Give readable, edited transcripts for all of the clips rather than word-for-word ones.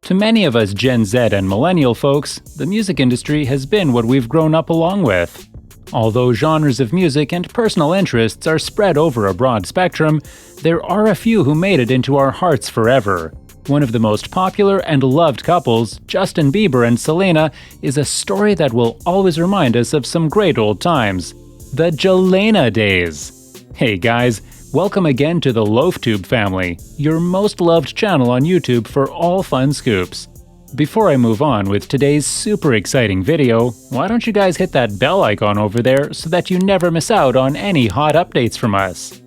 To many of us Gen Z and millennial folks, the music industry has been what we've grown up along with. Although genres of music and personal interests are spread over a broad spectrum, there are a few who made it into our hearts forever. One of the most popular and loved couples, Justin Bieber and Selena, is a story that will always remind us of some great old times. The Selena days. Hey guys, welcome again to the Loaf family, your most loved channel on YouTube for all fun scoops. Before I move on with today's super exciting video, why don't you guys hit that bell icon over there so that you never miss out on any hot updates from us.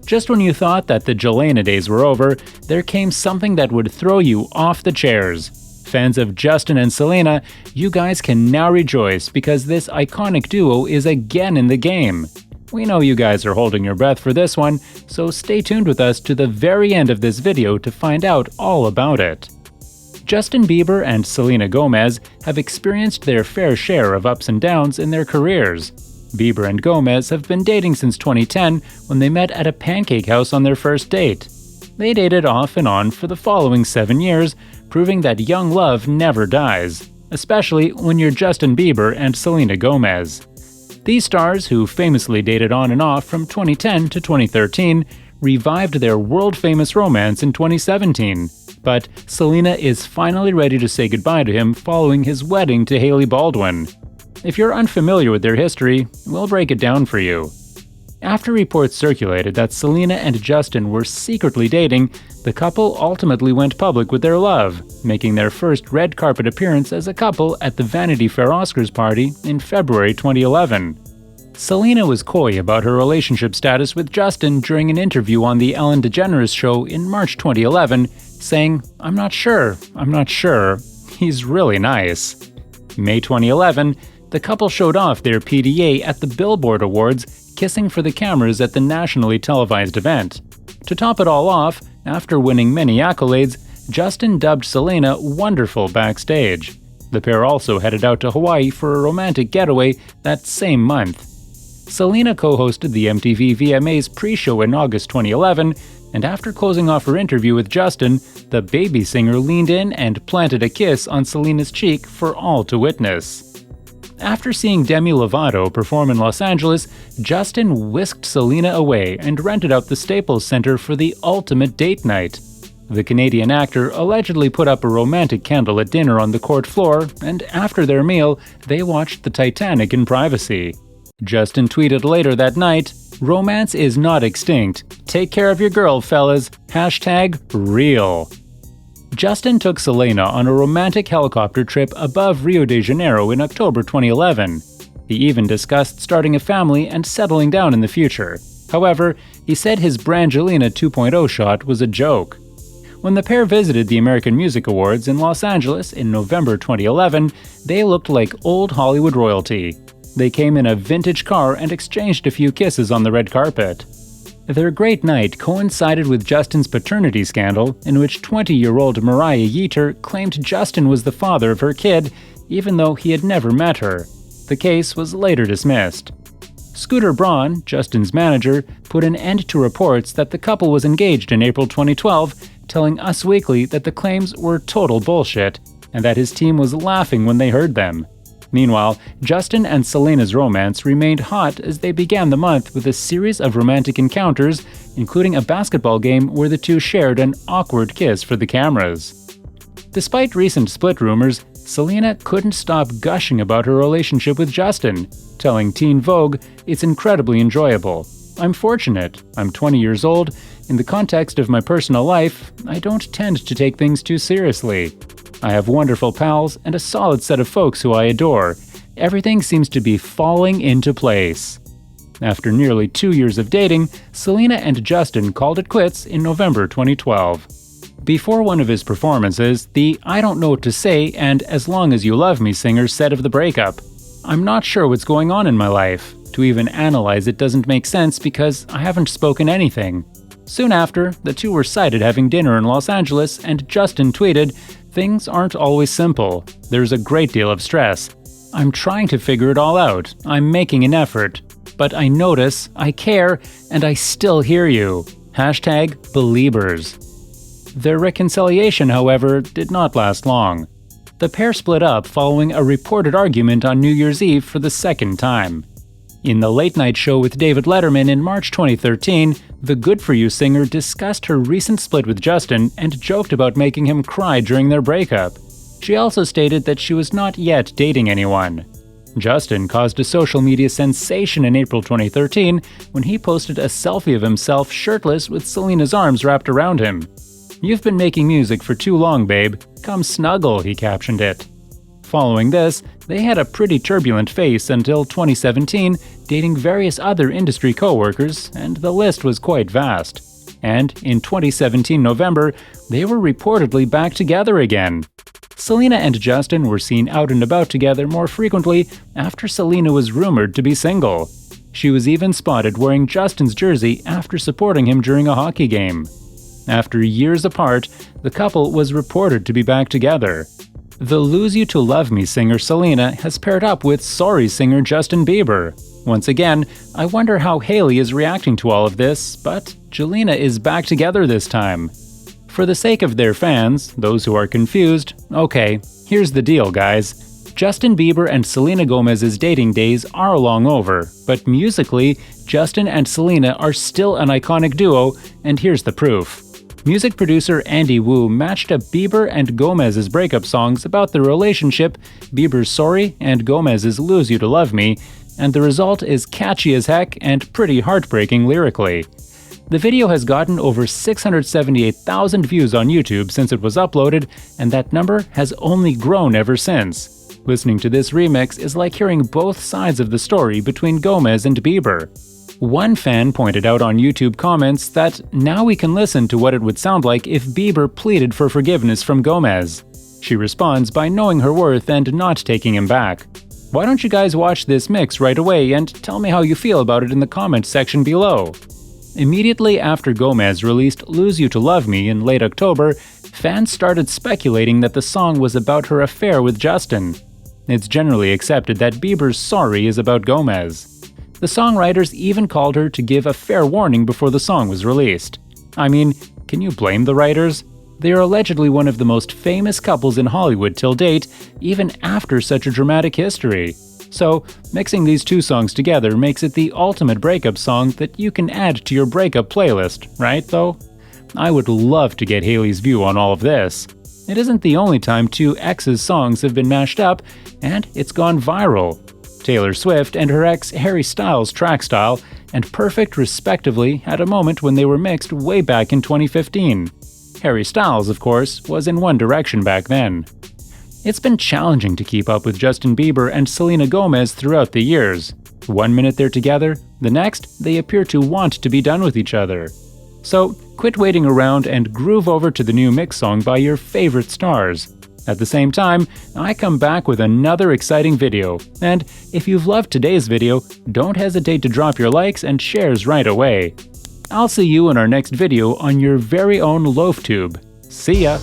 Just when you thought that the Selena days were over, there came something that would throw you off the chairs. Fans of Justin and Selena, you guys can now rejoice because this iconic duo is again in the game. We know you guys are holding your breath for this one, so stay tuned with us to the very end of this video to find out all about it. Justin Bieber and Selena Gomez have experienced their fair share of ups and downs in their careers. Bieber and Gomez have been dating since 2010 when they met at a pancake house on their first date. They dated off and on for the following 7 years, proving that young love never dies, especially when you're Justin Bieber and Selena Gomez. These stars, who famously dated on and off from 2010 to 2013, revived their world-famous romance in 2017. But Selena is finally ready to say goodbye to him following his wedding to Hailey Baldwin. If you're unfamiliar with their history, we'll break it down for you. After reports circulated that Selena and Justin were secretly dating, the couple ultimately went public with their love, making their first red carpet appearance as a couple at the Vanity Fair Oscars party in February 2011. Selena was coy about her relationship status with Justin during an interview on The Ellen DeGeneres Show in March 2011, saying, I'm not sure, he's really nice." May 2011, the couple showed off their PDA at the Billboard Awards, kissing for the cameras at the nationally televised event. To top it all off, after winning many accolades, Justin dubbed Selena wonderful backstage. The pair also headed out to Hawaii for a romantic getaway that same month. Selena co-hosted the MTV VMAs pre-show in August 2011, and after closing off her interview with Justin, the baby singer leaned in and planted a kiss on Selena's cheek for all to witness. After seeing Demi Lovato perform in Los Angeles, Justin whisked Selena away and rented out the Staples Center for the ultimate date night. The Canadian actor allegedly put up a romantic candlelit dinner on the court floor, and after their meal, they watched the Titanic in privacy. Justin tweeted later that night, "Romance is not extinct. Take care of your girl, fellas. #real." Justin took Selena on a romantic helicopter trip above Rio de Janeiro in October 2011. He even discussed starting a family and settling down in the future. However, he said his Brangelina 2.0 shot was a joke. When the pair visited the American Music Awards in Los Angeles in November 2011, they looked like old Hollywood royalty. They came in a vintage car and exchanged a few kisses on the red carpet. Their great night coincided with Justin's paternity scandal, in which 20-year-old Mariah Yeater claimed Justin was the father of her kid, even though he had never met her. The case was later dismissed. Scooter Braun, Justin's manager, put an end to reports that the couple was engaged in April 2012, telling Us Weekly that the claims were total bullshit, and that his team was laughing when they heard them. Meanwhile, Justin and Selena's romance remained hot as they began the month with a series of romantic encounters, including a basketball game where the two shared an awkward kiss for the cameras. Despite recent split rumors, Selena couldn't stop gushing about her relationship with Justin, telling Teen Vogue, "It's incredibly enjoyable. I'm fortunate. I'm 20 years old. In the context of my personal life, I don't tend to take things too seriously. I have wonderful pals and a solid set of folks who I adore. Everything seems to be falling into place." After nearly 2 years of dating, Selena and Justin called it quits in November 2012. Before one of his performances, the "I don't know what to say" and "As long as you love me" singer said of the breakup, "I'm not sure what's going on in my life. To even analyze it doesn't make sense because I haven't spoken anything." Soon after, the two were sighted having dinner in Los Angeles, and Justin tweeted, "Things aren't always simple. There's a great deal of stress. I'm trying to figure it all out. I'm making an effort. But I notice, I care, and I still hear you. #Beliebers." Their reconciliation, however, did not last long. The pair split up following a reported argument on New Year's Eve for the second time. In the Late Night Show with David Letterman in March 2013, the Good For You singer discussed her recent split with Justin and joked about making him cry during their breakup. She also stated that she was not yet dating anyone. Justin caused a social media sensation in April 2013 when he posted a selfie of himself shirtless with Selena's arms wrapped around him. "You've been making music for too long, babe. Come snuggle," he captioned it. Following this, they had a pretty turbulent phase until 2017, dating various other industry co-workers, and the list was quite vast. And in 2017 November, they were reportedly back together again. Selena and Justin were seen out and about together more frequently after Selena was rumored to be single. She was even spotted wearing Justin's jersey after supporting him during a hockey game. After years apart, the couple was reported to be back together. The Lose You to Love Me singer Selena has paired up with Sorry singer Justin Bieber. Once again, I wonder how Hailey is reacting to all of this, but Jelena is back together this time. For the sake of their fans, those who are confused, okay, here's the deal, guys. Justin Bieber and Selena Gomez's dating days are long over, but musically, Justin and Selena are still an iconic duo, and here's the proof. Music producer Andy Wu matched up Bieber and Gomez's breakup songs about their relationship, Bieber's Sorry and Gomez's Lose You to Love Me, and the result is catchy as heck and pretty heartbreaking lyrically. The video has gotten over 678,000 views on YouTube since it was uploaded, and that number has only grown ever since. Listening to this remix is like hearing both sides of the story between Gomez and Bieber. One fan pointed out on YouTube comments that now we can listen to what it would sound like if Bieber pleaded for forgiveness from Gomez. She responds by knowing her worth and not taking him back. Why don't you guys watch this mix right away and tell me how you feel about it in the comments section below? Immediately after Gomez released Lose You to Love Me in late October, fans started speculating that the song was about her affair with Justin. It's generally accepted that Bieber's Sorry is about Gomez. The songwriters even called her to give a fair warning before the song was released. I mean, can you blame the writers? They are allegedly one of the most famous couples in Hollywood till date, even after such a dramatic history. So, mixing these two songs together makes it the ultimate breakup song that you can add to your breakup playlist, right though? I would love to get Hailey's view on all of this. It isn't the only time two exes' songs have been mashed up, and it's gone viral. Taylor Swift and her ex Harry Styles' Track Style and Perfect respectively had a moment when they were mixed way back in 2015. Harry Styles, of course, was in One Direction back then. It's been challenging to keep up with Justin Bieber and Selena Gomez throughout the years. One minute they're together, the next they appear to want to be done with each other. So quit waiting around and groove over to the new mix song by your favorite stars. At the same time, I come back with another exciting video, and if you've loved today's video, don't hesitate to drop your likes and shares right away. I'll see you in our next video on your very own Loaf tube. See ya!